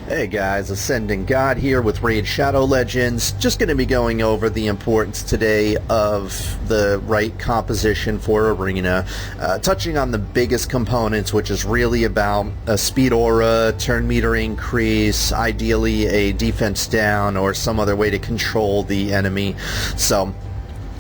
Hey guys, AscendantGod here with Raid Shadow Legends. Just going to be going over the importance today of the right composition for Arena, touching on the biggest components, which is really about a speed aura, turn meter increase, ideally a defense down, or some other way to control the enemy. So,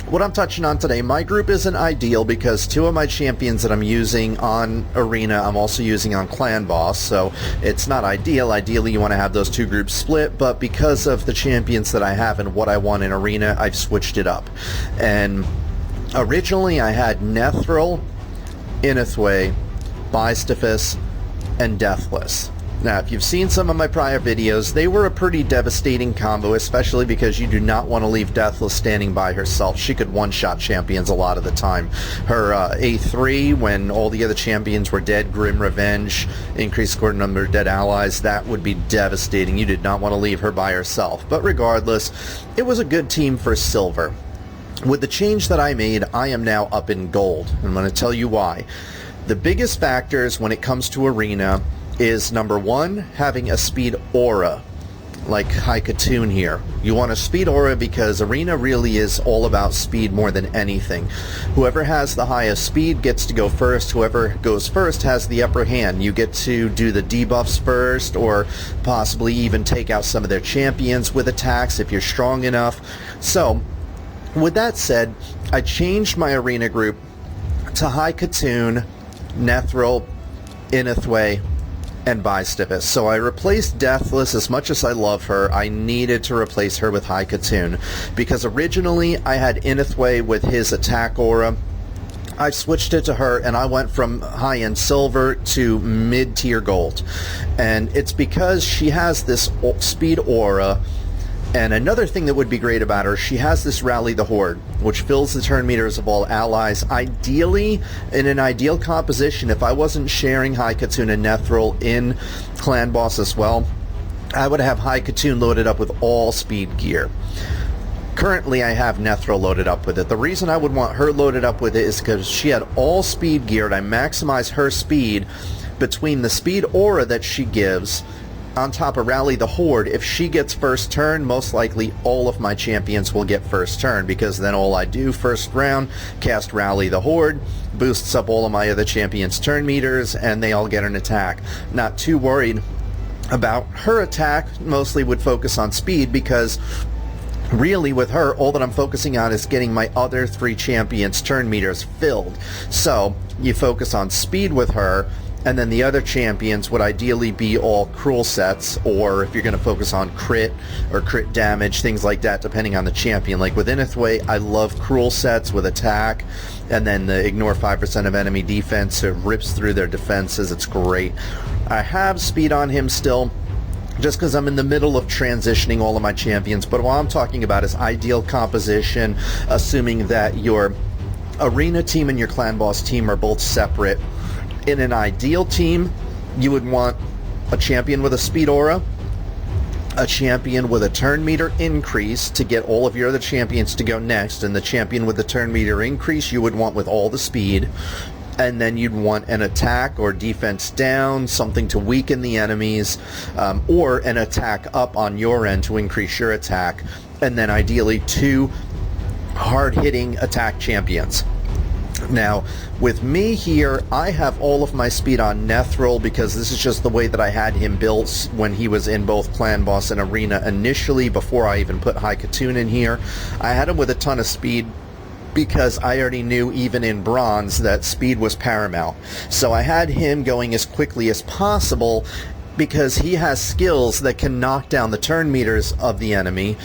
what I'm touching on today, my group isn't ideal because two of my champions that I'm using on Arena, I'm also using on Clan Boss, so it's not ideal. Ideally, you want to have those two groups split, but because of the champions that I have and what I want in Arena, I've switched it up. And originally, I had Nethril, Inithway, Bystifus, and Deathless. Now, if you've seen some of my prior videos, they were a pretty devastating combo, especially because you do not want to leave Deathless standing by herself. She could one-shot champions a lot of the time. Her A3, when all the other champions were dead, Grim Revenge, increased score number of dead allies, that would be devastating. You did not want to leave her by herself. But regardless, it was a good team for silver. With the change that I made, I am now up in gold. I'm going to tell you why. The biggest factors when it comes to Arena is number one, having a speed aura, like Haikatoon here. You want a speed aura because Arena really is all about speed more than anything. Whoever has the highest speed gets to go first. Whoever goes first has the upper hand. You get to do the debuffs first, or possibly even take out some of their champions with attacks if you're strong enough. So, with that said, I changed my Arena group to Haikatoon, Nethril, Inithway, and Bystifus. So I replaced Deathless. As much as I love her, I needed to replace her with Haikatoon, because originally I had Inithway with his attack aura. I switched it to her and I went from high-end silver to mid-tier gold. And it's because she has this speed aura. And another thing that would be great about her, she has this Rally the Horde, which fills the turn meters of all allies. Ideally, in an ideal composition, if I wasn't sharing Haikatoon and Nethril in Clan Boss as well, I would have Haikatoon loaded up with all speed gear. Currently, I have Nethril loaded up with it. The reason I would want her loaded up with it is because she had all speed gear, and I maximize her speed between the speed aura that she gives on top of Rally the Horde. If she gets first turn, most likely all of my champions will get first turn, because then all I do first round, cast Rally the Horde, boosts up all of my other champions' turn meters, and they all get an attack. Not too worried about her attack, mostly would focus on speed, because really with her, all that I'm focusing on is getting my other three champions' turn meters filled. So you focus on speed with her, and then the other champions would ideally be all cruel sets, or if you're going to focus on crit or crit damage, things like that, depending on the champion. Like with Inithway, I love cruel sets with attack, and then the ignore 5% of enemy defense, so it rips through their defenses. It's great. I have speed on him still, just because I'm in the middle of transitioning all of my champions, but what I'm talking about is ideal composition, assuming that your Arena team and your Clan Boss team are both separate. In an ideal team, you would want a champion with a speed aura, a champion with a turn meter increase to get all of your other champions to go next, and the champion with the turn meter increase you would want with all the speed, and then you'd want an attack or defense down, something to weaken the enemies, or an attack up on your end to increase your attack, and then ideally two hard-hitting attack champions. Now, with me here, I have all of my speed on Nethril because this is just the way that I had him built when he was in both Clan Boss and Arena initially, before I even put Haikatoon in here. I had him with a ton of speed because I already knew, even in Bronze, that speed was paramount. So I had him going as quickly as possible because he has skills that can knock down the turn meters of the enemy.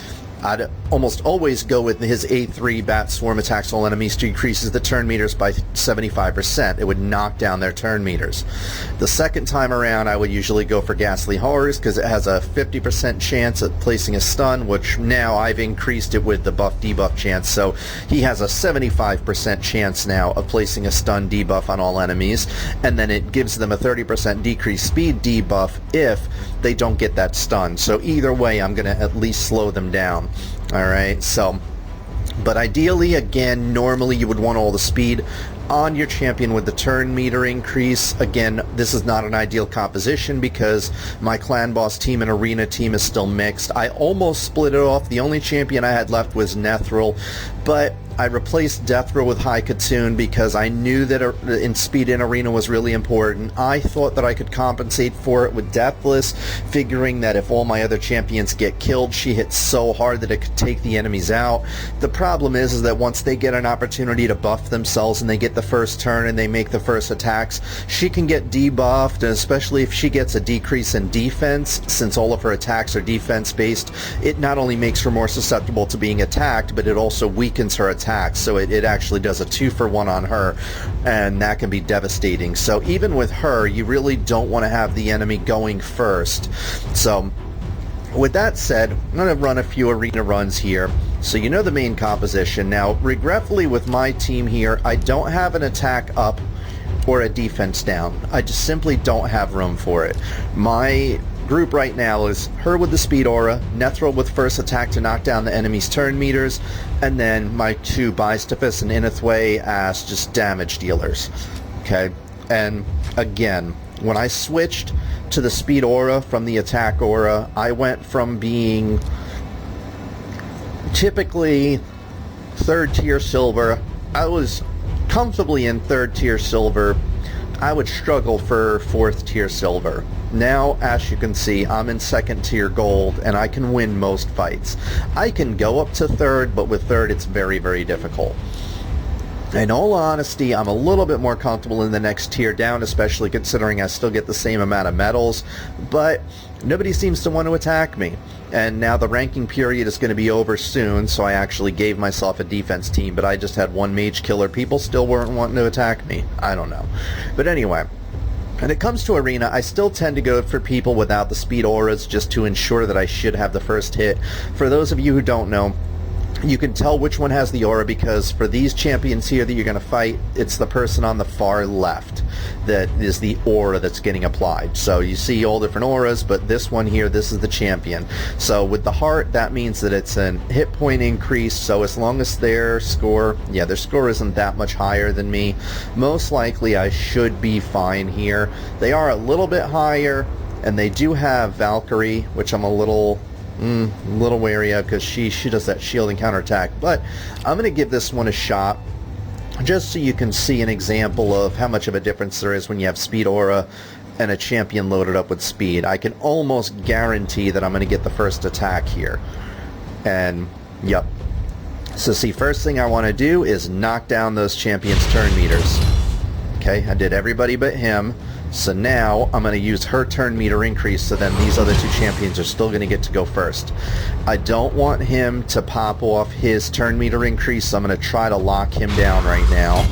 I'd almost always go with his A3 Bat Swarm attacks all enemies to increases the turn meters by 75%. It would knock down their turn meters. The second time around, I would usually go for Ghastly Horrors because it has a 50% chance at placing a stun, which now I've increased it with the buff debuff chance, so he has a 75% chance now of placing a stun debuff on all enemies, and then it gives them a 30% decreased speed debuff if they don't get that stun. So either way, I'm going to at least slow them down. Alright, so, but ideally, again, normally you would want all the speed. on your champion with the turn meter increase. Again, this is not an ideal composition because my clan boss team and arena team is still mixed. I almost split it off. The only champion I had left was Nethril, but I replaced Deathril with High Katoon because I knew that in speed in arena was really important. I thought that I could compensate for it with Deathless, figuring that if all my other champions get killed, she hits so hard that it could take the enemies out. The problem is that once they get an opportunity to buff themselves and they get the first turn and they make the first attacks, she can get debuffed, and especially if she gets a decrease in defense, since all of her attacks are defense based, it not only makes her more susceptible to being attacked, but it also weakens her attacks. So it actually does a 2-for-1 on her, and that can be devastating. So even with her, you really don't want to have the enemy going first. So with that said, I'm going to run a few arena runs here. So you know the main composition. Now, regretfully with my team here, I don't have an attack up or a defense down. I just simply don't have room for it. My group right now is her with the speed aura, Nethril with first attack to knock down the enemy's turn meters, and then my two Bystefus and Inithway as just damage dealers. Okay, and again, when I switched to the speed aura from the attack aura, I went from being typically 3rd tier silver. I was comfortably in 3rd tier silver. I would struggle for 4th tier silver. Now, as you can see, I'm in 2nd tier gold, and I can win most fights. I can go up to 3rd, but with 3rd it's very, very difficult. In all honesty, I'm a little bit more comfortable in the next tier down, especially considering I still get the same amount of medals, but nobody seems to want to attack me. And now the ranking period is going to be over soon, so I actually gave myself a defense team, but I just had one mage killer. People still weren't wanting to attack me. I don't know. But anyway, when it comes to arena, I still tend to go for people without the speed auras just to ensure that I should have the first hit. For those of you who don't know, you can tell which one has the aura because for these champions here that you're going to fight, it's the person on the far left that is the aura that's getting applied. So you see all different auras, but this one here, this is the champion. So with the heart, that means that it's an hit point increase, so as long as their score isn't that much higher than me, most likely I should be fine here. They are a little bit higher, and they do have Valkyrie, which I'm a little wary of because she does that shield and counterattack, but I'm going to give this one a shot just so you can see an example of how much of a difference there is when you have speed aura and a champion loaded up with speed. I can almost guarantee that I'm going to get the first attack here. And yep, so see, first thing I want to do is knock down those champions' turn meters. Okay, I did everybody but him. So now I'm going to use her turn meter increase, so then these other two champions are still going to get to go first. I don't want him to pop off his turn meter increase, so I'm going to try to lock him down right now.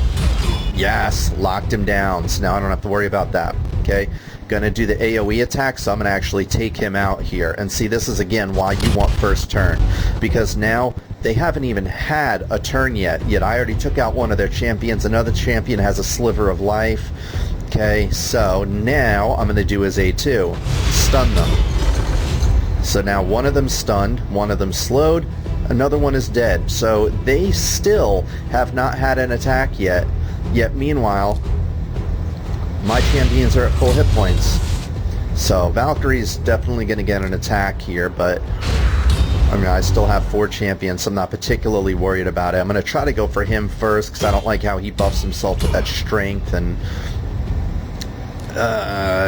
Yes, locked him down, so now I don't have to worry about that. Okay, going to do the AoE attack, so I'm going to actually take him out here. And see, this is again why you want first turn, because now they haven't even had a turn yet I already took out one of their champions. Another champion has a sliver of life. Okay, so now I'm going to do his A2, stun them. So now one of them stunned, one of them slowed, another one is dead. So they still have not had an attack yet meanwhile, my champions are at full hit points. So Valkyrie's definitely going to get an attack here, but I mean, I still have 4 champions, so I'm not particularly worried about it. I'm going to try to go for him first because I don't like how he buffs himself with that strength, and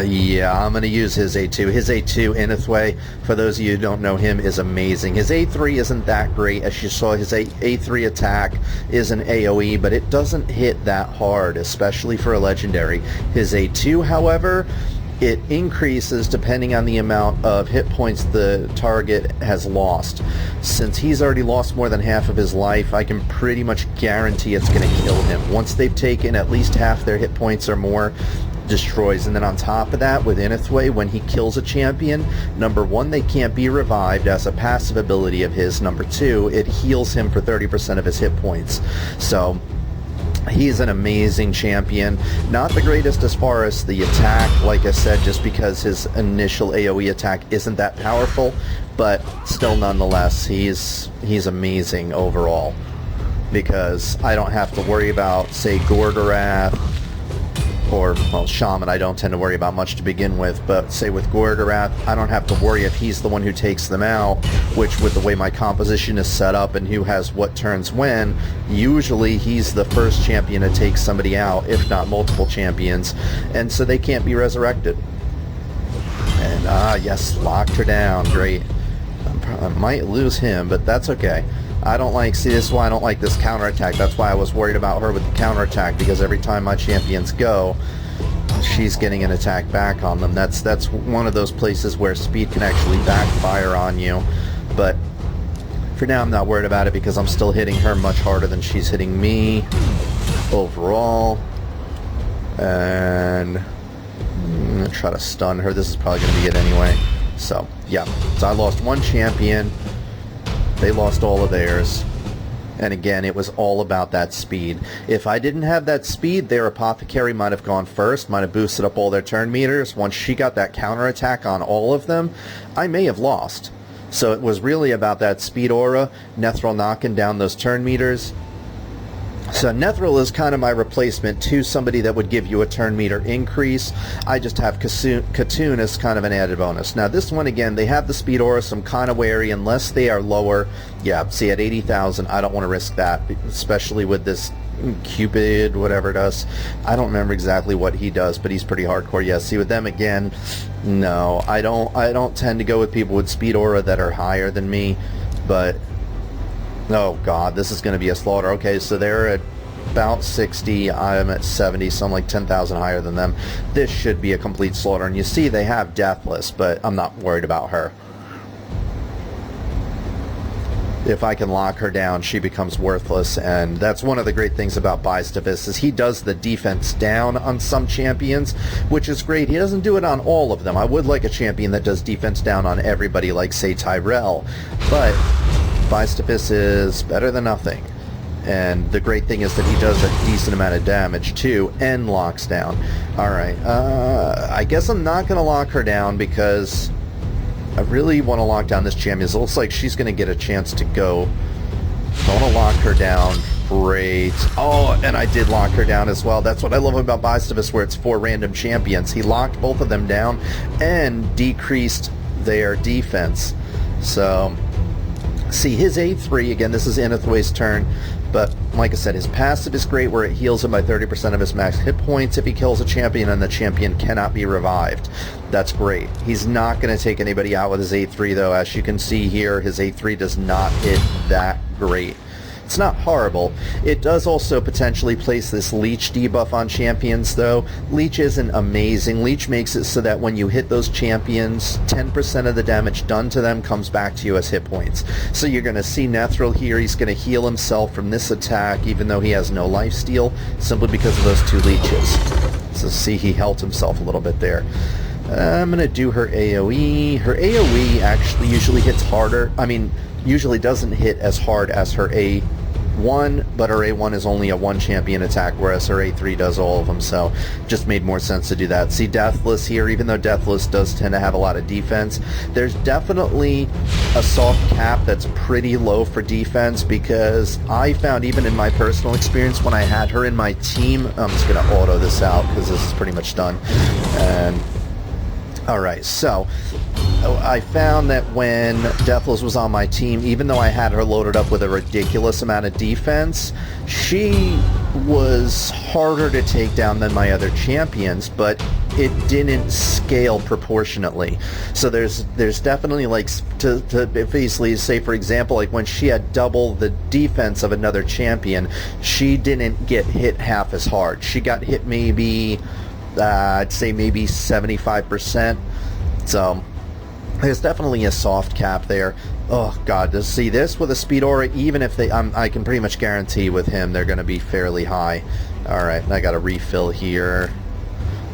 yeah, I'm going to use his A2. His A2, Inithway, for those of you who don't know him, is amazing. His A3 isn't that great. As you saw, his A3 attack is an AoE, but it doesn't hit that hard, especially for a legendary. His A2, however, it increases depending on the amount of hit points the target has lost. Since he's already lost more than half of his life, I can pretty much guarantee it's going to kill him. Once they've taken at least half their hit points or more, destroys. And then on top of that, with Inithway, when he kills a champion, number 1, they can't be revived as a passive ability of his. Number 2, it heals him for 30% of his hit points. So he's an amazing champion. Not the greatest as far as the attack, like I said, just because his initial AoE attack isn't that powerful, but still nonetheless, he's amazing overall. because I don't have to worry about, say, Gorgorath, or, well, Shaman I don't tend to worry about much to begin with, but say with Gorgorath, I don't have to worry if he's the one who takes them out, which with the way my composition is set up and who has what turns when, usually he's the first champion to take somebody out, if not multiple champions, and so they can't be resurrected. And, yes, locked her down, great. I might lose him, but that's okay. I don't like, see, this is why I don't like this counterattack. That's why I was worried about her with the counterattack, because every time my champions go, she's getting an attack back on them. That's one of those places where speed can actually backfire on you. But for now, I'm not worried about it because I'm still hitting her much harder than she's hitting me overall. And I'm going to try to stun her. This is probably going to be it anyway. So, yeah. So I lost one champion. They lost all of theirs. And again, it was all about that speed. If I didn't have that speed, their Apothecary might have gone first, might have boosted up all their turn meters. Once she got that counterattack on all of them, I may have lost. So it was really about that speed aura, Nethril knocking down those turn meters. So Nethril is kind of my replacement to somebody that would give you a turn meter increase. I just have Katoon as kind of an added bonus. Now this one, again, they have the speed aura, so I'm kind of wary unless they are lower. Yeah, see, at 80,000, I don't want to risk that, especially with this Cupid, whatever it does. I don't remember exactly what he does, but he's pretty hardcore. Yeah, see, with them, again, no, I don't tend to go with people with speed aura that are higher than me, but... Oh god, this is going to be a slaughter. Okay, so they're at about 60, I'm at 70, so I'm like 10,000 higher than them. This should be a complete slaughter, and you see they have Deathless, but I'm not worried about her. If I can lock her down, she becomes worthless, and that's one of the great things about Bystavis, is he does the defense down on some champions, which is great. He doesn't do it on all of them. I would like a champion that does defense down on everybody, like, say, Tyrell, but... Bystavis is better than nothing, and the great thing is that he does a decent amount of damage too and locks down. Alright, I guess I'm not going to lock her down because I really want to lock down this champion. It looks like she's going to get a chance to go. I want to lock her down. Great. Oh, and I did lock her down as well. That's what I love about Bystavis, where it's 4 random champions. He locked both of them down and decreased their defense. So... See, his A3, again, this is Inithway's turn, but like I said, his passive is great where it heals him by 30% of his max hit points if he kills a champion and the champion cannot be revived. That's great. He's not going to take anybody out with his A3, though. As you can see here, his A3 does not hit that great. It's not horrible. It does also potentially place this Leech debuff on champions, though. Leech isn't amazing. Leech makes it so that when you hit those champions, 10% of the damage done to them comes back to you as hit points. So you're going to see Nethril here. He's going to heal himself from this attack, even though he has no lifesteal, simply because of those 2 leeches. So see, he helped himself a little bit there. I'm going to do her AoE. Her AoE actually usually hits harder. I mean, usually doesn't hit as hard as her A1, but her A1 is only a 1 champion attack, whereas her A3 does all of them, so just made more sense to do that. See, Deathless here, even though Deathless does tend to have a lot of defense, there's definitely a soft cap that's pretty low for defense, because I found, even in my personal experience, when I had her in my team, I'm just going to auto this out, because this is pretty much done, and alright, so I found that when Deathless was on my team, even though I had her loaded up with a ridiculous amount of defense, she was harder to take down than my other champions, but it didn't scale proportionately. So there's definitely, like, to basically say, for example, like when she had double the defense of another champion, she didn't get hit half as hard. She got hit maybe, I'd say maybe 75%. So there's definitely a soft cap there. Oh god, to see this with a speed aura, even if I can pretty much guarantee with him they're going to be fairly high. Alright, I got a refill here.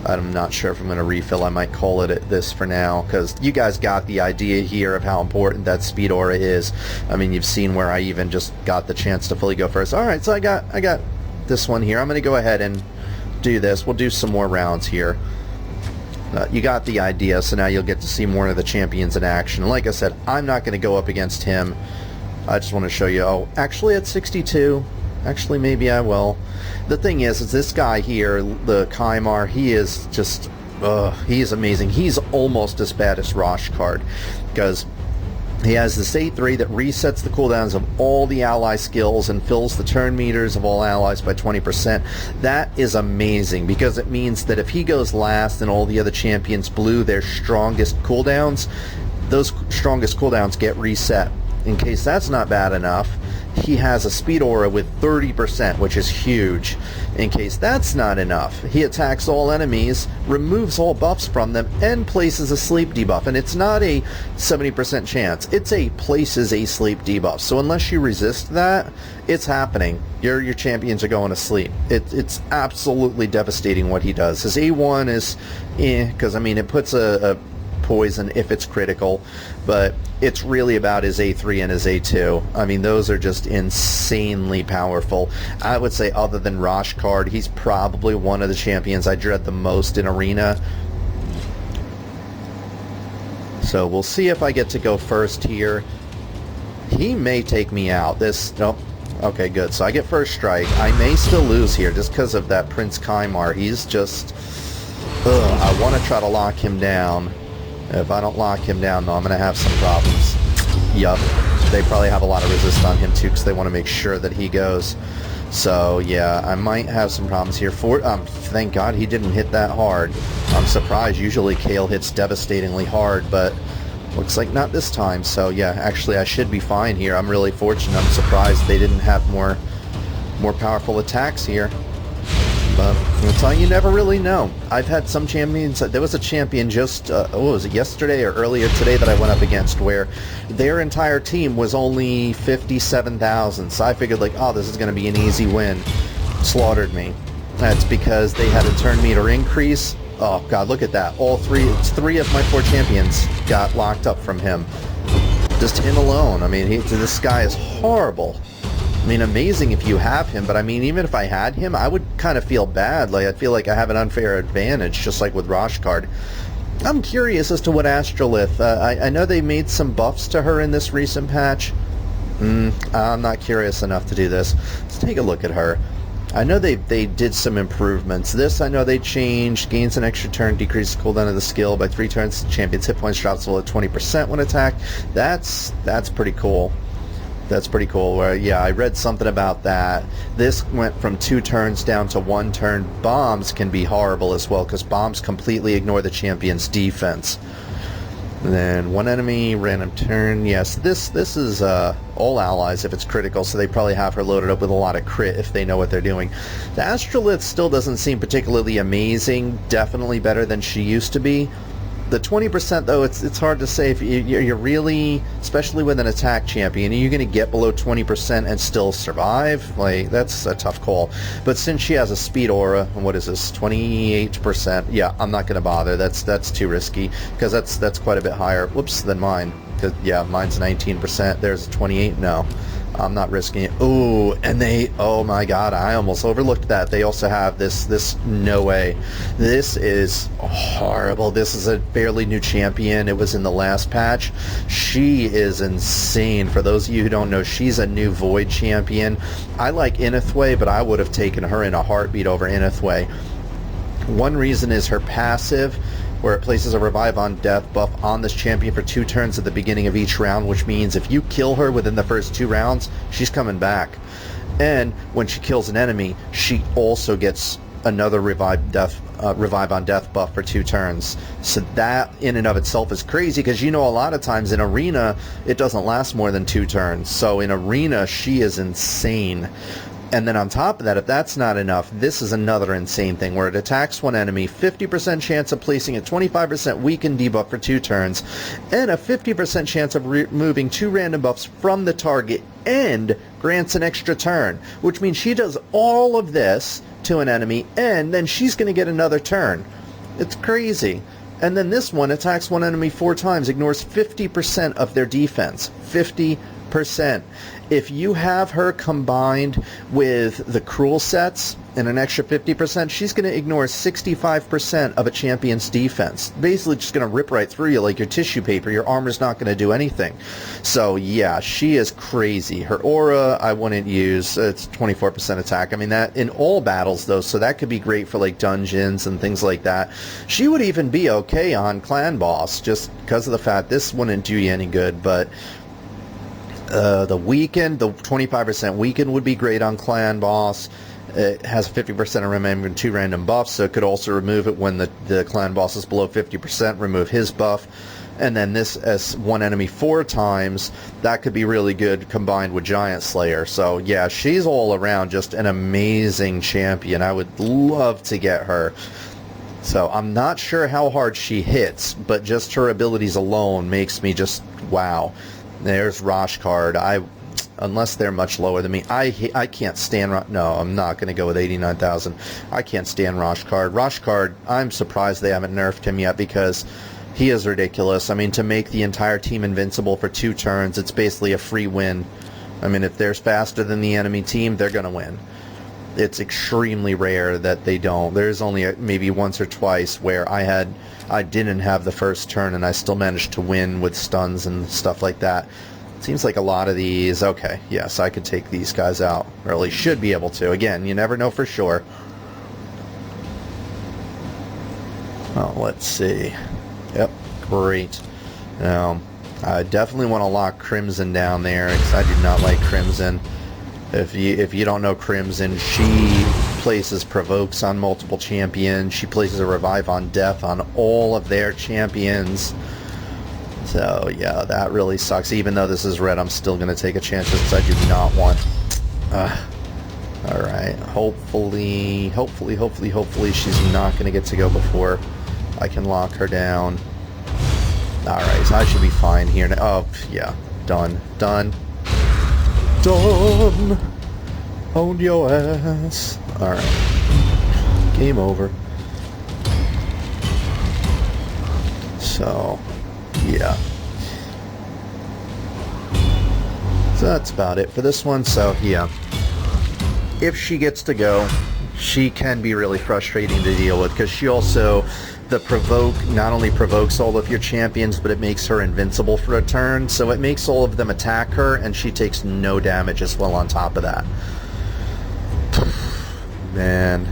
I'm not sure if I'm going to refill. I might call it this for now, because you guys got the idea here of how important that speed aura is. I mean, you've seen where I even just got the chance to fully go first. Alright, so I got this one here. I'm going to go ahead and do this. We'll do some more rounds here. You got the idea, so now you'll get to see more of the champions in action. And like I said, I'm not going to go up against him. I just want to show you. Oh, actually at 62, Actually, maybe I will. The thing is this guy here, the Kymar, he is just, he is amazing. He's almost as bad as Roshkard, because he has this A3 that resets the cooldowns of all the ally skills and fills the turn meters of all allies by 20%. That is amazing, because it means that if he goes last and all the other champions blew their strongest cooldowns, those strongest cooldowns get reset. In case that's not bad enough, he has a speed aura with 30%, which is huge. In case that's not enough, he attacks all enemies, removes all buffs from them, and places a sleep debuff. And it's not a 70% chance, it's a places a sleep debuff. So unless you resist that, it's happening. Your champions are going to sleep. It's absolutely devastating what he does. His A1 is because I mean it puts a poison if it's critical, but it's really about his A3 and his A2. I mean, those are just insanely powerful. I would say other than Roshkard, he's probably one of the champions I dread the most in Arena. So we'll see if I get to go first here. He may take me out. Nope. Okay, good. So I get first strike. I may still lose here just because of that Prince Kymar. He's just... I want to try to lock him down. If I don't lock him down, though, I'm going to have some problems. Yup. They probably have a lot of resist on him, too, because they want to make sure that he goes. So, yeah, I might have some problems here. Thank God he didn't hit that hard. I'm surprised. Usually Kale hits devastatingly hard, but looks like not this time. So, yeah, actually, I should be fine here. I'm really fortunate. I'm surprised they didn't have more powerful attacks here. But that's all, you never really know. I've had some champions. There was a champion just, was it yesterday or earlier today that I went up against where their entire team was only 57,000. So I figured like, oh, this is going to be an easy win. Slaughtered me. That's because they had a turn meter increase. Oh, God, look at that. It's 3 of my 4 champions got locked up from him. Just him alone. I mean, this guy is horrible. I mean, amazing if you have him, but I mean, even if I had him, I would kind of feel bad. Like, I'd feel like I have an unfair advantage, just like with Roshkard. I'm curious as to what Astrolith... I know they made some buffs to her in this recent patch. I'm not curious enough to do this. Let's take a look at her. I know they did some improvements. This, I know they changed. Gains an extra turn, decreases cooldown of the skill by 3 turns. Champion's hit points drops below 20% when attacked. That's pretty cool. That's pretty cool. Where, yeah, I read something about that. This went from 2 turns down to 1 turn. Bombs can be horrible as well, because bombs completely ignore the champion's defense. And then 1 enemy, random turn. Yes, this is all allies if it's critical, so they probably have her loaded up with a lot of crit if they know what they're doing. The Astrolith still doesn't seem particularly amazing. Definitely better than she used to be. The 20%, though, it's hard to say if you're really, especially with an attack champion, are you going to get below 20% and still survive? Like, that's a tough call. But since she has a speed aura, what is this, 28%? Yeah, I'm not going to bother. That's too risky, because that's quite a bit higher, whoops, than mine. Cause, yeah, mine's 19%. There's 28. No, I'm not risking it. Ooh, and oh my God, I almost overlooked that. They also have this, no way. This is horrible. This is a fairly new champion. It was in the last patch. She is insane. For those of you who don't know, she's a new Void champion. I like Inithway, but I would have taken her in a heartbeat over Inithway. One reason is her passive, where it places a revive on death buff on this champion for 2 turns at the beginning of each round, which means if you kill her within the first 2 rounds, she's coming back. And when she kills an enemy, she also gets another revive on death buff for 2 turns. So that in and of itself is crazy, because you know a lot of times in Arena it doesn't last more than 2 turns. So in Arena she is insane. And then on top of that, if that's not enough, this is another insane thing where it attacks 1 enemy, 50% chance of placing a 25% weaken debuff for 2 turns, and a 50% chance of removing 2 random buffs from the target, and grants an extra turn, which means she does all of this to an enemy, and then she's going to get another turn. It's crazy. And then this one attacks 1 enemy 4 times, ignores 50% of their defense. 50%. If you have her combined with the cruel sets and an extra 50%, she's going to ignore 65% of a champion's defense. Basically just going to rip right through you like your tissue paper. Your armor's not going to do anything. So yeah, she is crazy. Her aura I wouldn't use. It's 24% attack. I mean, that in all battles though, so that could be great for like dungeons and things like that. She would even be okay on clan boss just because of the fact this wouldn't do you any good, but the weaken, the 25% weaken would be great on clan boss. It has 50% of remaining 2 random buffs, so it could also remove it when the clan boss is below 50%, remove his buff. And then this as one enemy 4 times, that could be really good combined with Giant Slayer. So yeah, she's all around just an amazing champion. I would love to get her. So I'm not sure how hard she hits, but just her abilities alone makes me just wow. There's Roshcard. Unless they're much lower than me, I can't stand. No, I'm not going to go with 89,000. I can't stand Roshcard. Roshcard, I'm surprised they haven't nerfed him yet because he is ridiculous. I mean, to make the entire team invincible for 2 turns, it's basically a free win. I mean, if they're faster than the enemy team, they're going to win. It's extremely rare that they don't. There's only maybe once or twice where I didn't have the first turn and I still managed to win with stuns and stuff like that. Seems like a lot of these. Okay, yes, I could take these guys out, or at least should be able to. Again, you never know for sure. Oh, let's see. Yep, great. Now, I definitely want to lock Crimson down there because I do not like Crimson. If you don't know Crimson, she places provokes on multiple champions. She places a revive on death on all of their champions. So yeah, that really sucks. Even though this is red, I'm still going to take a chance because I do not want... Alright, hopefully she's not going to get to go before I can lock her down. Alright, so I should be fine here now. Oh, yeah. Done. Done. Owned your ass. Alright. Game over. So, yeah. So that's about it for this one. So, yeah. If she gets to go, she can be really frustrating to deal with because she also... The provoke not only provokes all of your champions, but it makes her invincible for a turn, so it makes all of them attack her, and she takes no damage as well on top of that. Man,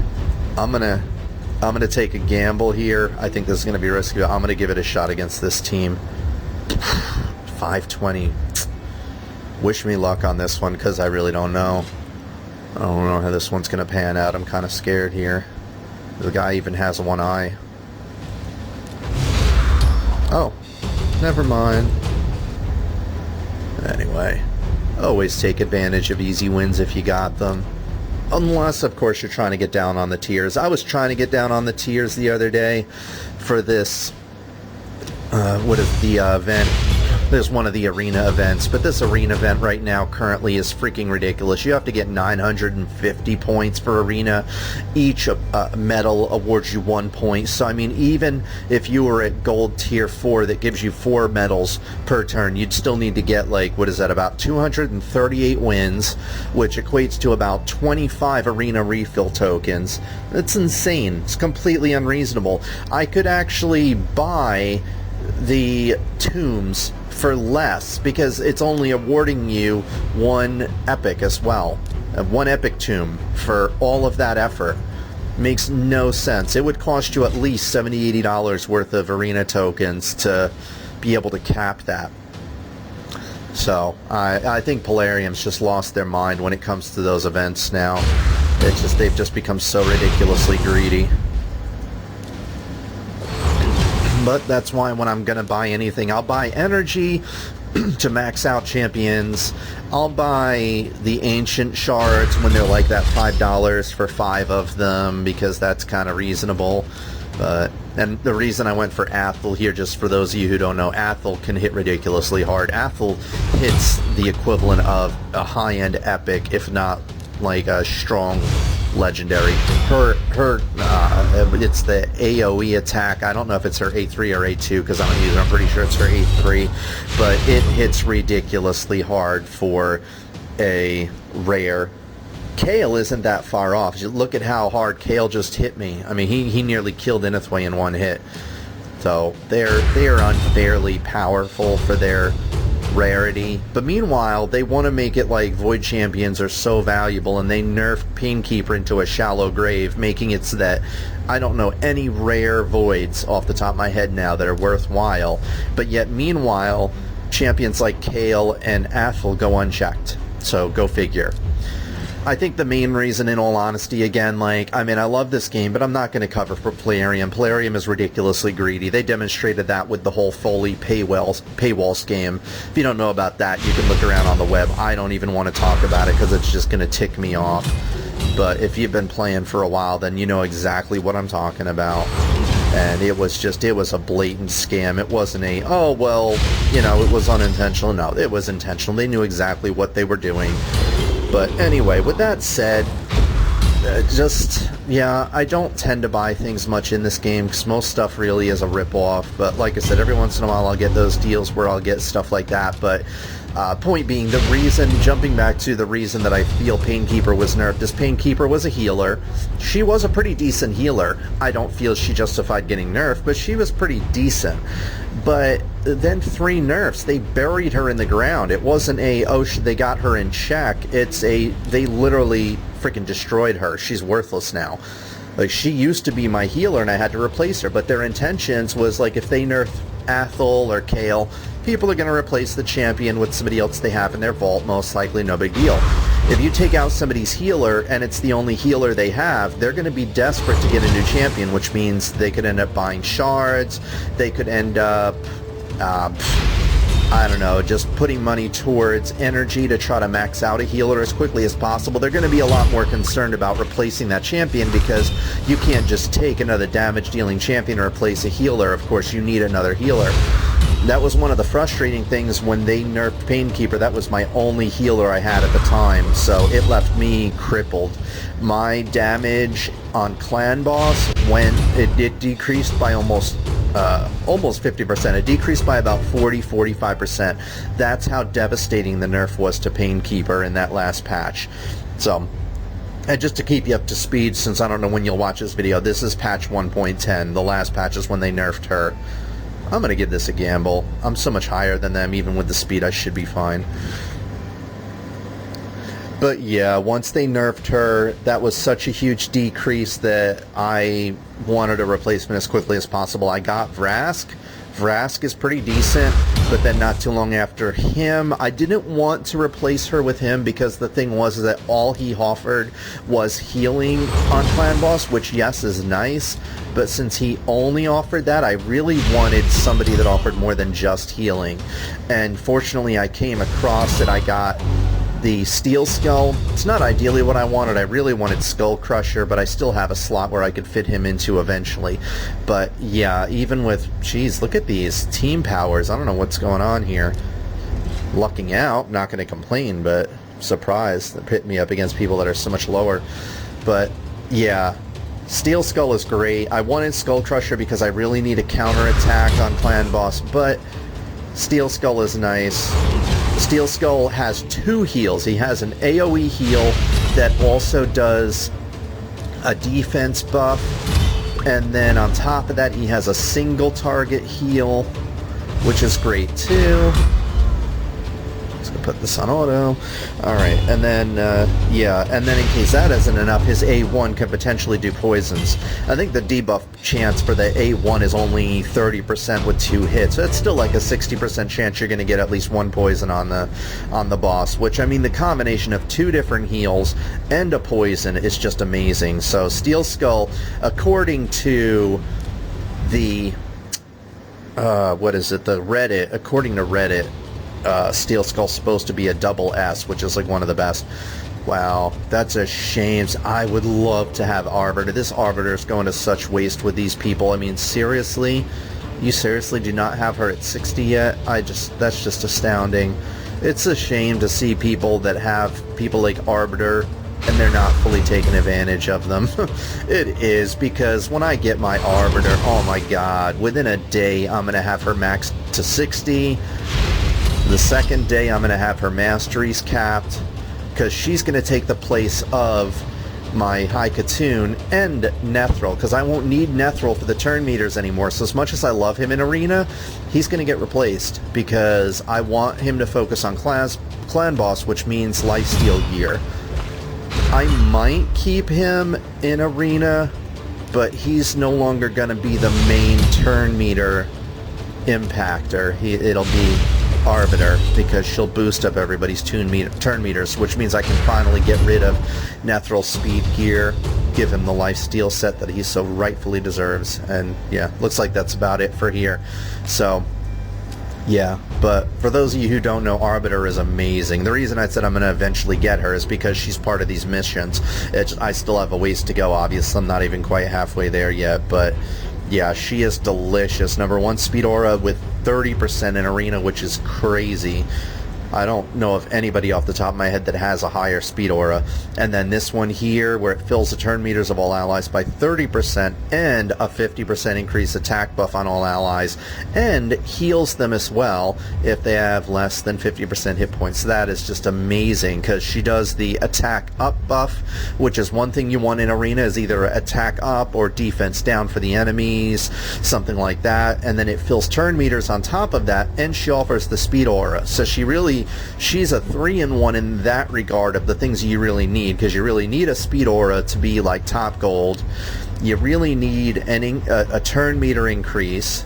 I'm gonna take a gamble here. I think this is gonna be risky. I'm gonna give it a shot against this team. 520. Wish me luck on this one, because I really don't know. I don't know how this one's gonna pan out. I'm kind of scared here. The guy even has one eye. Oh, never mind. Anyway, always take advantage of easy wins if you got them. Unless, of course, you're trying to get down on the tiers. I was trying to get down on the tiers the other day for this, what is the event? There's one of the arena events, but this arena event right now currently is freaking ridiculous. You have to get 950 points for arena. Each medal awards you 1 point. So, I mean, even if you were at gold tier 4 that gives you 4 medals per turn, you'd still need to get, like, what is that, about 238 wins, which equates to about 25 arena refill tokens. That's insane. It's completely unreasonable. I could actually buy the tombs for less because it's only awarding you 1 epic as well. 1 epic tomb for all of that effort. Makes no sense. It would cost you at least $70, $80 worth of arena tokens to be able to cap that. So I think Polarium's just lost their mind when it comes to those events now. It's just they've just become so ridiculously greedy. But that's why when I'm going to buy anything, I'll buy energy to max out champions. I'll buy the ancient shards when they're like that $5 for 5 of them, because that's kind of reasonable. And the reason I went for Athel here, just for those of you who don't know, Athel can hit ridiculously hard. Athel hits the equivalent of a high-end epic, if not like a strong legendary. It's the AoE attack. I don't know if it's her A3 or A2 because I don't use it. I'm pretty sure it's her A3, but it hits ridiculously hard for a rare. Kale isn't that far off. Just look at how hard Kale just hit me. I mean, he nearly killed Inithway in one hit. So they are unfairly powerful for their rarity. But meanwhile, they want to make it like Void Champions are so valuable, and they nerf Painkeeper into a shallow grave, making it so that I don't know any rare Voids off the top of my head now that are worthwhile. But yet, meanwhile, champions like Kale and Athel go unchecked. So go figure. I think the main reason, in all honesty, again, like, I mean, I love this game, but I'm not going to cover for Plarium. Plarium is ridiculously greedy. They demonstrated that with the whole Foley paywall scam. If you don't know about that, you can look around on the web. I don't even want to talk about it because it's just going to tick me off. But if you've been playing for a while, then you know exactly what I'm talking about. And it was a blatant scam. It wasn't a, oh, well, you know, it was unintentional. No, it was intentional. They knew exactly what they were doing. But anyway, with that said, yeah, I don't tend to buy things much in this game because most stuff really is a rip-off. But like I said, every once in a while I'll get those deals where I'll get stuff like that. But point being, the reason, jumping back to the reason that I feel Painkeeper was nerfed, is Painkeeper was a healer. She was a pretty decent healer. I don't feel she justified getting nerfed, but she was pretty decent. But then 3 nerfs, they buried her in the ground. It wasn't a, oh, they got her in check. It's a, they literally freaking destroyed her. She's worthless now. Like, she used to be my healer and I had to replace her, but their intentions was, like, if they nerf Athel or Kale, people are going to replace the champion with somebody else they have in their vault, most likely, no big deal. If you take out somebody's healer and it's the only healer they have, they're going to be desperate to get a new champion, which means they could end up buying shards, they could end up, I don't know, just putting money towards energy to try to max out a healer as quickly as possible. They're going to be a lot more concerned about replacing that champion because you can't just take another damage-dealing champion and replace a healer. Of course, you need another healer. That was one of the frustrating things when they nerfed Painkeeper. That was my only healer I had at the time, so it left me crippled. My damage on Clan Boss, when it decreased by almost 50%. It decreased by about 40-45%. That's how devastating the nerf was to Painkeeper in that last patch. So, and just to keep you up to speed, since I don't know when you'll watch this video, this is patch 1.10. The last patch is when they nerfed her. I'm going to give this a gamble. I'm so much higher than them, even with the speed I should be fine. But yeah, once they nerfed her, that was such a huge decrease that I wanted a replacement as quickly as possible. I got Vrask. Vrask is pretty decent, but then not too long after him, I didn't want to replace her with him because the thing was that all he offered was healing on Clan Boss, which yes is nice, but since he only offered that, I really wanted somebody that offered more than just healing. And fortunately I came across it. I got the Steel Skull. It's not ideally what I wanted. I really wanted Skull Crusher, but I still have a slot where I could fit him into eventually. But yeah, even with, geez, look at these team powers. I don't know what's going on here. Lucking out, not going to complain, but surprised. They're pitting me up against people that are so much lower. But yeah, Steel Skull is great. I wanted Skull Crusher because I really need a counterattack on Clan Boss, but Steel Skull is nice. Steel Skull has 2 heals. He has an AoE heal that also does a defense buff, and then on top of that he has a single target heal, which is great too. Just gonna put this on auto. Alright, and then yeah, and then in case that isn't enough, his A1 could potentially do poisons. I think the debuff chance for the A1 is only 30% with 2 hits, so it's still like a 60% chance you're gonna get at least 1 poison on the boss, which, I mean, the combination of 2 different heals and a poison is just amazing. So Steel Skull, according to the what is it, the Reddit, according to Reddit, Steel Skull's supposed to be a double S, which is like one of the best. Wow, that's a shame. I would love to have Arbiter. This Arbiter is going to such waste with these people. I mean, seriously? You seriously do not have her at 60 yet? That's just astounding. It's a shame to see people that have people like Arbiter and they're not fully taking advantage of them. It is, because when I get my Arbiter, oh my god, within a day I'm going to have her maxed to 60. The second day I'm going to have her masteries capped, because she's going to take the place of my High Katoon and Nethril, because I won't need Nethril for the turn meters anymore. So as much as I love him in Arena, he's going to get replaced, because I want him to focus on Clan Boss, which means lifesteal gear. I might keep him in Arena, but he's no longer going to be the main turn meter impactor. It'll be Arbiter, because she'll boost up everybody's turn meters, which means I can finally get rid of Nethril speed gear, give him the lifesteal set that he so rightfully deserves. And yeah, looks like that's about it for here. So yeah, but for those of you who don't know, Arbiter is amazing. The reason I said I'm going to eventually get her is because she's part of these missions. I still have a ways to go, obviously. I'm not even quite halfway there yet, but yeah, she is delicious. Number 1 speed aura with 30% in Arena, which is crazy. I don't know of anybody off the top of my head that has a higher speed aura. And then this one here, where it fills the turn meters of all allies by 30% and a 50% increased attack buff on all allies, and heals them as well if they have less than 50% hit points. That is just amazing, because she does the attack up buff, which is one thing you want in Arena, is either attack up or defense down for the enemies, something like that. And then it fills turn meters on top of that, and she offers the speed aura. So she's a 3-in-1 in that regard of the things you really need, because you really need a speed aura to be like top gold. You really need a turn meter increase,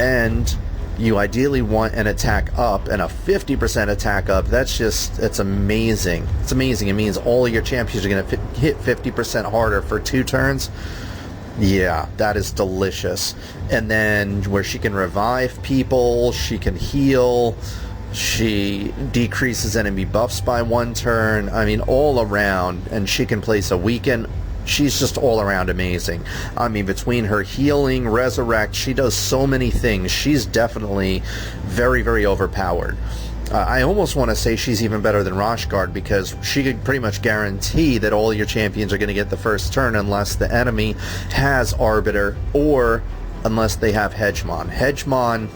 and you ideally want an attack up, and a 50% attack up. It's amazing. It's amazing. It means all of your champions are going to hit 50% harder for 2 turns. Yeah, that is delicious. And then where she can revive people, she can heal, she decreases enemy buffs by 1 turn. I mean, all around. And she can place a weaken. She's just all around amazing. I mean, between her healing, resurrect, she does so many things. She's definitely very, very overpowered. I almost want to say she's even better than Roshguard, because she could pretty much guarantee that all your champions are going to get the first turn unless the enemy has Arbiter, or unless they have Hegemon. Hegemon,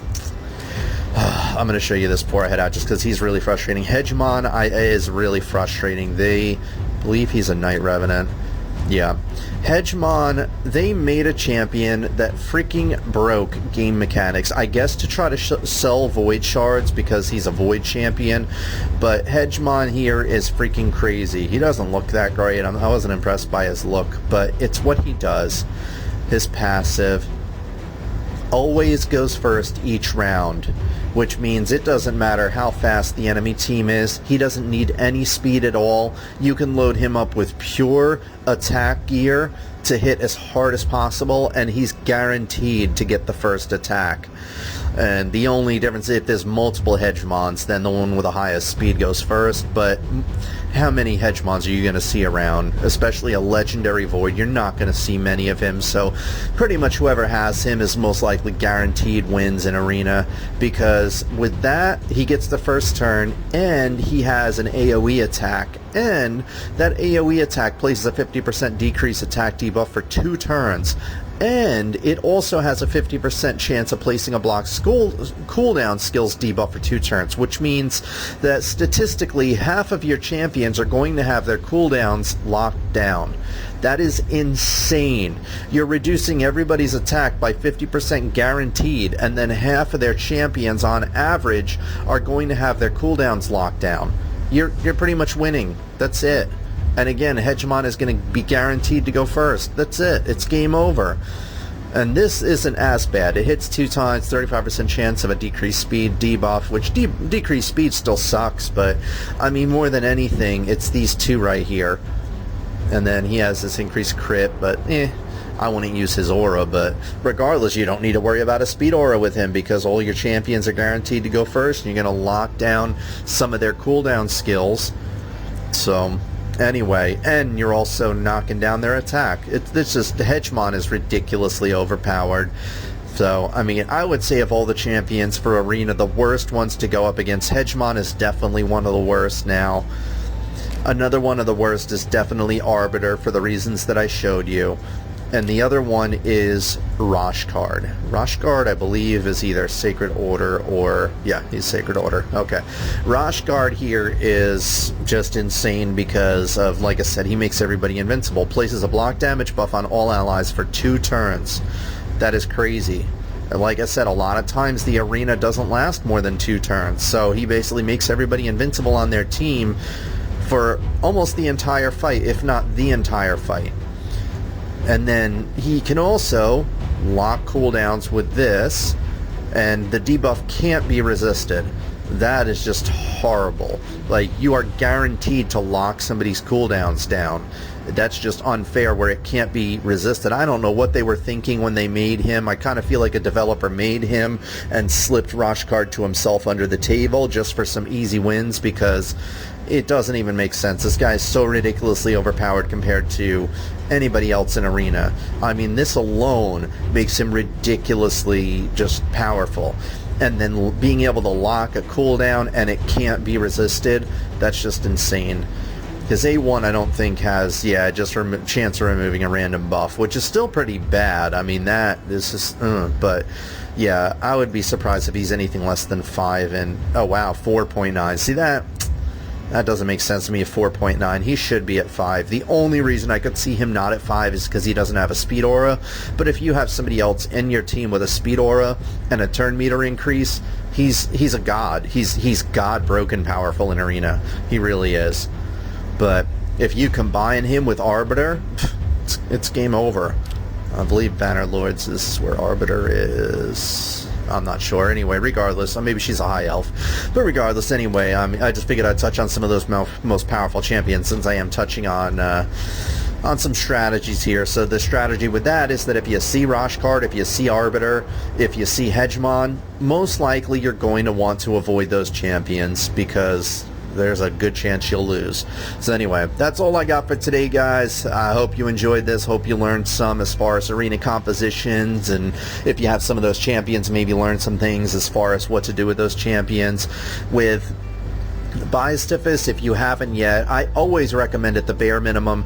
I'm going to show you this before I head out, just because he's really frustrating. Hegemon is really frustrating. They believe he's a Night Revenant. Yeah. Hegemon, they made a champion that freaking broke game mechanics, I guess to try to sell Void Shards, because he's a Void champion. But Hegemon here is freaking crazy. He doesn't look that great. I wasn't impressed by his look, but it's what he does. His passive always goes first each round, which means it doesn't matter how fast the enemy team is. He doesn't need any speed at all. You can load him up with pure attack gear to hit as hard as possible, and he's guaranteed to get the first attack. And the only difference, if there's multiple Hegemons, then the one with the highest speed goes first. But how many Hegemons are you going to see around? Especially a legendary Void, you're not going to see many of him. So pretty much whoever has him is most likely guaranteed wins in Arena, because with that, he gets the first turn, and he has an AoE attack. And that AoE attack places a 50% decrease attack debuff for 2 turns. And it also has a 50% chance of placing a block cooldown skills debuff for 2 turns, which means that statistically half of your champions are going to have their cooldowns locked down. That is insane. You're reducing everybody's attack by 50% guaranteed, and then half of their champions on average are going to have their cooldowns locked down. You're pretty much winning. That's it. And again, Hegemon is going to be guaranteed to go first. That's it. It's game over. And this isn't as bad. It hits 2 times, 35% chance of a decreased speed debuff, which decreased speed still sucks, but I mean, more than anything, it's these 2 right here. And then he has this increased crit, but I wouldn't use his aura. But regardless, you don't need to worry about a speed aura with him, because all your champions are guaranteed to go first, and you're going to lock down some of their cooldown skills. So anyway, and you're also knocking down their attack. It's just, the Hegemon is ridiculously overpowered. So, I mean, I would say of all the champions for Arena, the worst ones to go up against, Hegemon is definitely one of the worst now. Another one of the worst is definitely Arbiter for the reasons that I showed you. And the other one is Roshkard. Roshkard, I believe, is either Sacred Order or... yeah, he's Sacred Order. Okay. Roshkard here is just insane because of, like I said, he makes everybody invincible. Places a block damage buff on all allies for 2 turns. That is crazy. And like I said, a lot of times the arena doesn't last more than 2 turns. So he basically makes everybody invincible on their team for almost the entire fight, if not the entire fight. And then he can also lock cooldowns with this, and the debuff can't be resisted. That is just horrible. Like, you are guaranteed to lock somebody's cooldowns down. That's just unfair where it can't be resisted. I don't know what they were thinking when they made him. I kind of feel like a developer made him and slipped Roshkard to himself under the table just for some easy wins, because it doesn't even make sense. This guy is so ridiculously overpowered compared to anybody else in Arena. I mean, this alone makes him ridiculously just powerful. And then being able to lock a cooldown and it can't be resisted, that's just insane. His A1 I don't think has, yeah, just chance of removing a random buff, which is still pretty bad. I mean, that is just, but yeah, I would be surprised if he's anything less than 5, and, oh wow, 4.9. See that? That doesn't make sense to me at 4.9. He should be at 5. The only reason I could see him not at 5 is because he doesn't have a speed aura. But if you have somebody else in your team with a speed aura and a turn meter increase, he's a god. He's god broken powerful in Arena. He really is. But if you combine him with Arbiter, it's game over. I believe Banner Lords is where Arbiter is. I'm not sure. Anyway, regardless, maybe she's a high elf. But regardless, anyway, I just figured I'd touch on some of those most powerful champions, since I am touching on some strategies here. So the strategy with that is that if you see Roshkard, if you see Arbiter, if you see Hegemon, most likely you're going to want to avoid those champions because there's a good chance you'll lose. So anyway, that's all I got for today, guys. I hope you enjoyed this. Hope you learned some as far as arena compositions, and if you have some of those champions, maybe learn some things as far as what to do with those champions. With Biostifus, if you haven't yet, I always recommend at the bare minimum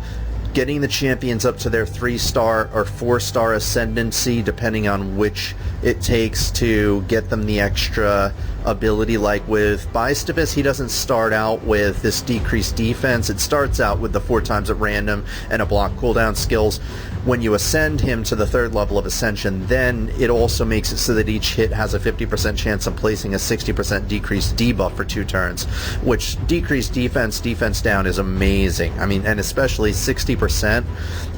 getting the champions up to their 3-star or 4-star ascendancy, depending on which it takes to get them the extra ability. Like with Biostifus, he doesn't start out with this decreased defense. It starts out with the 4 times at random and a block cooldown skills. When you ascend him to the 3rd level of Ascension, then it also makes it so that each hit has a 50% chance of placing a 60% decreased debuff for 2 turns, which decreased defense down is amazing. I mean, and especially 60%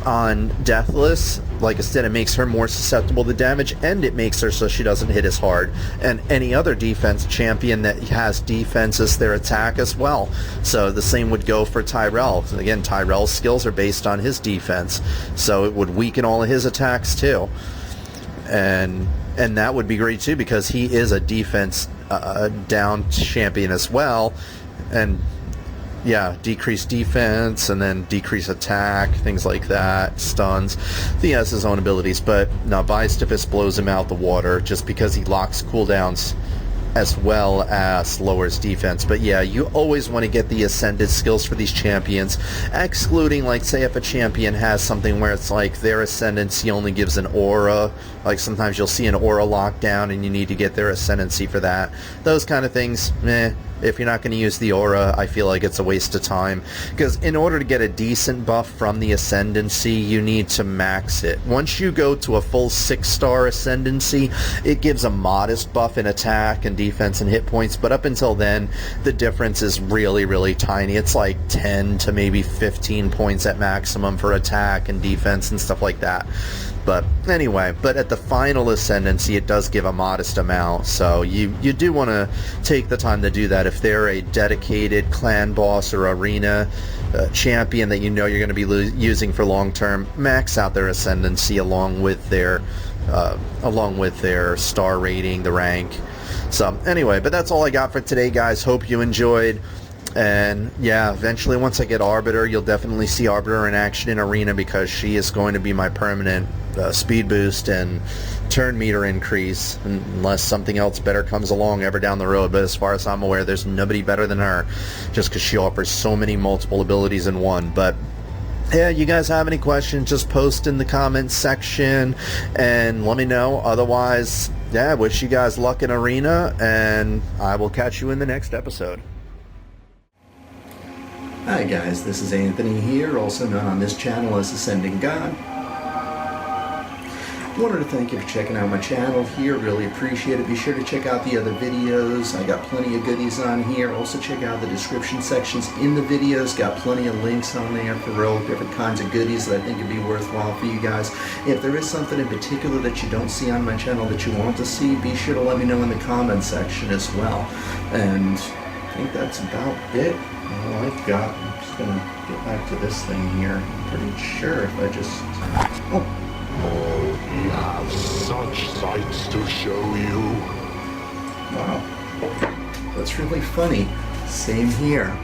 on Deathless. Like I said, it makes her more susceptible to damage, and it makes her so she doesn't hit as hard. And any other defense champion that has defense as their attack as well. So the same would go for Tyrell. Again, Tyrell's skills are based on his defense, so it would weaken all of his attacks too. And that would be great too, because he is a defense down champion as well. And yeah, decrease defense and then decrease attack, things like that, stuns. He has his own abilities, but no, Biostifus blows him out the water just because he locks cooldowns as well as lowers defense. But yeah, you always want to get the ascended skills for these champions, excluding, like, say if a champion has something where it's like their ascendancy only gives an aura, like sometimes you'll see an aura lockdown and you need to get their ascendancy for that. Those kind of things, meh. If you're not going to use the aura, I feel like it's a waste of time, because in order to get a decent buff from the ascendancy, you need to max it. Once you go to a full 6-star ascendancy, it gives a modest buff in attack and defense and hit points, but up until then, the difference is really, really tiny. It's like 10 to maybe 15 points at maximum for attack and defense and stuff like that. But anyway, but at the final ascendancy, it does give a modest amount, so you do want to take the time to do that. If they're a dedicated clan boss or arena champion that you know you're going to be using for long term, max out their ascendancy along with their star rating, the rank. So anyway, but that's all I got for today, guys. Hope you enjoyed. And yeah, eventually once I get Arbiter, you'll definitely see Arbiter in action in Arena, because she is going to be my permanent speed boost and turn meter increase, unless something else better comes along ever down the road. But as far as I'm aware, there's nobody better than her, just because she offers so many multiple abilities in one. But yeah, you guys have any questions, just post in the comments section and let me know. Otherwise, yeah, wish you guys luck in Arena, and I will catch you in the next episode. Hi guys, this is Anthony here, also known on this channel as AscendantGod. Wanted to thank you for checking out my channel here, really appreciate it. Be sure to check out the other videos. I got plenty of goodies on here. Also check out the description sections in the videos. Got plenty of links on there for all different kinds of goodies that I think would be worthwhile for you guys. If there is something in particular that you don't see on my channel that you want to see, be sure to let me know in the comment section as well. And I think that's about it. All I've got. I'm just going to get back to this thing here. I'm pretty sure if I just... Oh, we have such sights to show you. wow. That's really funny. Same here.